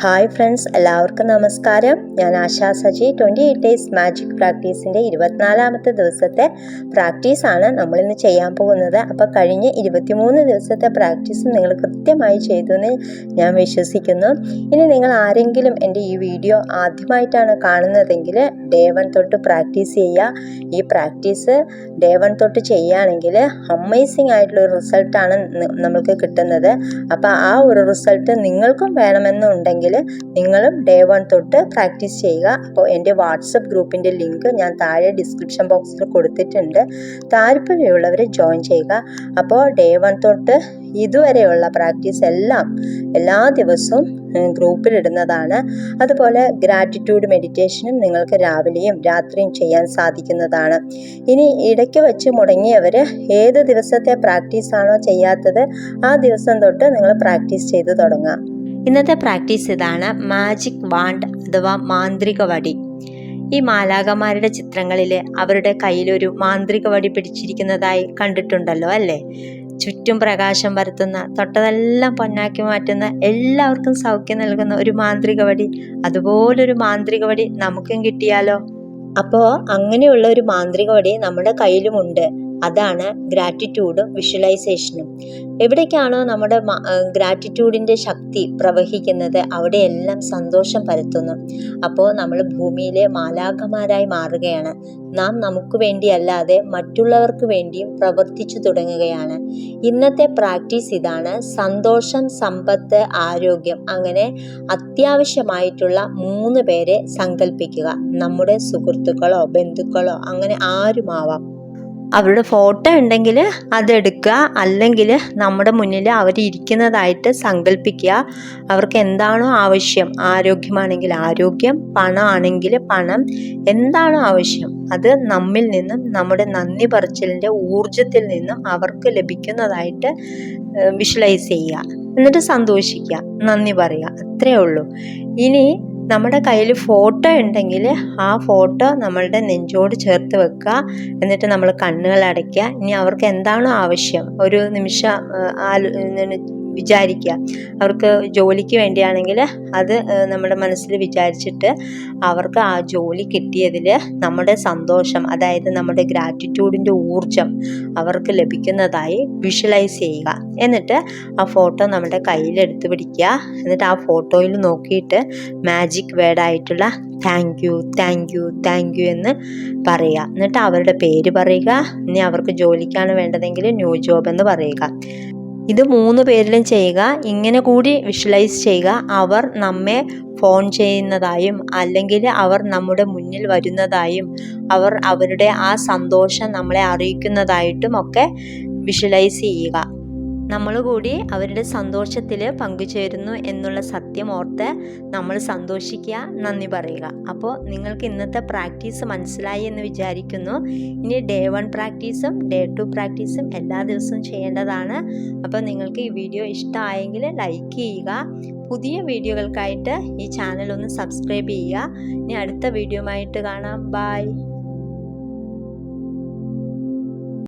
Hi friends, എല്ലാവർക്കും നമസ്കാരം. ഞാൻ ആശാ സജി. 28 ഡേയ്സ് മാജിക് പ്രാക്ടീസിൻ്റെ 24ാമത്തെ ദിവസത്തെ പ്രാക്ടീസാണ് നമ്മളിന്ന് ചെയ്യാൻ പോകുന്നത്. അപ്പോൾ കഴിഞ്ഞ 23 ദിവസത്തെ പ്രാക്ടീസും നിങ്ങൾ കൃത്യമായി ചെയ്തു എന്ന് ഞാൻ വിശ്വസിക്കുന്നു. ഇനി നിങ്ങൾ ആരെങ്കിലും എൻ്റെ ഈ വീഡിയോ ആദ്യമായിട്ടാണ് കാണുന്നതെങ്കിൽ ഡേ 1 തൊട്ട് പ്രാക്ടീസ് ചെയ്യുക. ഈ പ്രാക്ടീസ് ഡേ 1 തൊട്ട് ചെയ്യുകയാണെങ്കിൽ അമേസിംഗ് ആയിട്ടുള്ളൊരു റിസൾട്ടാണ് നമ്മൾക്ക് കിട്ടുന്നത്. അപ്പോൾ ആ ഒരു റിസൾട്ട് നിങ്ങൾക്കും വേണമെന്നുണ്ടെങ്കിൽ നിങ്ങളും ഡേ 1 തൊട്ട് പ്രാക്ടീസ് ചെയ്യുക. അപ്പോൾ എൻ്റെ വാട്സപ്പ് ഗ്രൂപ്പിൻ്റെ ലിങ്ക് ഞാൻ താഴെ ഡിസ്ക്രിപ്ഷൻ ബോക്സിൽ കൊടുത്തിട്ടുണ്ട്. താല്പര്യമുള്ളവർ ജോയിൻ ചെയ്യുക. അപ്പോൾ ഡേ 1 തൊട്ട് ഇതുവരെയുള്ള പ്രാക്ടീസ് എല്ലാ ദിവസവും ഗ്രൂപ്പിലിടുന്നതാണ്. അതുപോലെ ഗ്രാറ്റിറ്റ്യൂഡ് മെഡിറ്റേഷനും നിങ്ങൾക്ക് രാവിലെയും രാത്രിയും ചെയ്യാൻ സാധിക്കുന്നതാണ്. ഇനി ഇടയ്ക്ക് വെച്ച് മുടങ്ങിയവർ ഏത് ദിവസത്തെ പ്രാക്ടീസാണോ ചെയ്യാത്തത് ആ ദിവസം തൊട്ട് നിങ്ങൾ പ്രാക്ടീസ് ചെയ്ത് തുടങ്ങുക. ഇന്നത്തെ പ്രാക്ടീസ് ഇതാണ്: മാജിക് വാണ്ട് അഥവാ മാന്ത്രിക വടി. ഈ മാലാഖമാരുടെ ചിത്രങ്ങളിൽ അവരുടെ കയ്യിലൊരു മാന്ത്രിക വടി പിടിച്ചിരിക്കുന്നതായി കണ്ടിട്ടുണ്ടല്ലോ അല്ലേ? ചുറ്റും പ്രകാശം പരത്തുന്ന, തൊട്ടതെല്ലാം പൊന്നാക്കി മാറ്റുന്ന, എല്ലാവർക്കും സൗഖ്യം നൽകുന്ന ഒരു മാന്ത്രിക വടി. അതുപോലൊരു മാന്ത്രിക വടി നമുക്കും കിട്ടിയാലോ? അപ്പോൾ അങ്ങനെയുള്ള ഒരു മാന്ത്രിക വടി നമ്മുടെ കയ്യിലുമുണ്ട്. അതാണ് ഗ്രാറ്റിറ്റ്യൂഡും വിഷ്വലൈസേഷനും. എവിടേക്കാണോ നമ്മുടെ ഗ്രാറ്റിറ്റ്യൂഡിൻ്റെ ശക്തി പ്രവഹിക്കുന്നത് അവിടെയെല്ലാം സന്തോഷം പരത്തുന്നു. അപ്പോൾ നമ്മൾ ഭൂമിയിലെ മാലാഖമാരായി മാറുകയാണ്. നാം നമുക്ക് വേണ്ടിയല്ലാതെ മറ്റുള്ളവർക്ക് വേണ്ടിയും പ്രവർത്തിച്ചു തുടങ്ങുകയാണ്. ഇന്നത്തെ പ്രാക്ടീസ് ഇതാണ്: സന്തോഷം, സമ്പത്ത്, ആരോഗ്യം, അങ്ങനെ അത്യാവശ്യമായിട്ടുള്ള 3 പേരെ സങ്കല്പിക്കുക. നമ്മുടെ സുഹൃത്തുക്കളോ ബന്ധുക്കളോ അങ്ങനെ ആരുമാവാം. അവരുടെ ഫോട്ടോ ഉണ്ടെങ്കിൽ അതെടുക്കുക, അല്ലെങ്കിൽ നമ്മുടെ മുന്നിൽ അവരിയ്ക്കുന്നതായിട്ട് സങ്കല്പിക്കുക. അവർക്ക് എന്താണോ ആവശ്യം, ആരോഗ്യമാണെങ്കിൽ ആരോഗ്യം, പണമാണെങ്കിൽ പണം, എന്താണോ ആവശ്യം അത് നമ്മിൽ നിന്നും, നമ്മുടെ നന്ദി പറച്ചിലിൻ്റെ ഊർജത്തിൽ നിന്നും അവർക്ക് ലഭിക്കുന്നതായിട്ട് വിഷ്വലൈസ് ചെയ്യുക. എന്നിട്ട് സന്തോഷിക്കുക, നന്ദി പറയുക. അത്രയേ ഉള്ളൂ. ഇനി നമ്മുടെ കയ്യിൽ ഫോട്ടോ ഉണ്ടെങ്കിൽ ആ ഫോട്ടോ നമ്മളുടെ നെഞ്ചോട് ചേർത്ത് വെക്കുക. എന്നിട്ട് നമ്മൾ കണ്ണുകൾ അടയ്ക്കുക. ഇനി അവർക്ക് എന്താണോ ആവശ്യം ഒരു നിമിഷം വിചാരിക്കുക. അവർക്ക് ജോലിക്ക് വേണ്ടിയാണെങ്കിൽ അത് നമ്മുടെ മനസ്സിൽ വിചാരിച്ചിട്ട് അവർക്ക് ആ ജോലി കിട്ടിയതിൽ നമ്മുടെ സന്തോഷം, അതായത് നമ്മുടെ ഗ്രാറ്റിറ്റ്യൂഡിൻ്റെ ഊർജം അവർക്ക് ലഭിക്കുന്നതായി വിഷ്വലൈസ് ചെയ്യുക. എന്നിട്ട് ആ ഫോട്ടോ നമ്മുടെ കയ്യിലെടുത്ത് പിടിക്കുക. എന്നിട്ട് ആ ഫോട്ടോയിൽ നോക്കിയിട്ട് മാജിക് വേർഡായിട്ടുള്ള thank you, thank you, thank you എന്ന് പറയുക. എന്നിട്ട് അവരുടെ പേര് പറയുക. ഇനി അവർക്ക് ജോലിക്കാണ് വേണ്ടതെങ്കിൽ ന്യൂ ജോബ് എന്ന് പറയുക. ഇത് 3 പേരിലും ചെയ്യുക. ഇങ്ങനെ കൂടി വിഷ്വലൈസ് ചെയ്യുക: അവർ നമ്മെ ഫോൺ ചെയ്യുന്നതായും, അല്ലെങ്കിൽ അവർ നമ്മുടെ മുന്നിൽ വരുന്നതായും, അവർ അവരുടെ ആ സന്തോഷം നമ്മളെ അറിയിക്കുന്നതായിട്ടും ഒക്കെ വിഷ്വലൈസ് ചെയ്യുക. നമ്മൾ കൂടി അവരുടെ സന്തോഷത്തിൽ പങ്കുചേരുന്നു എന്നുള്ള സത്യം ഓർത്ത് നമ്മൾ സന്തോഷിക്കുക, നന്ദി പറയുക. അപ്പോൾ നിങ്ങൾക്ക് ഇന്നത്തെ പ്രാക്ടീസ് മനസ്സിലായി എന്ന് വിചാരിക്കുന്നു. ഇനി ഡേ 1 പ്രാക്ടീസും ഡേ 2 പ്രാക്ടീസും എല്ലാ ദിവസവും ചെയ്യേണ്ടതാണ്. അപ്പോൾ നിങ്ങൾക്ക് ഈ വീഡിയോ ഇഷ്ടമായെങ്കിൽ ലൈക്ക് ചെയ്യുക. പുതിയ വീഡിയോകൾക്കായിട്ട് ഈ ചാനൽ ഒന്ന് സബ്സ്ക്രൈബ് ചെയ്യുക. ഇനി അടുത്ത വീഡിയോയുമായിട്ട് കാണാം. ബൈ.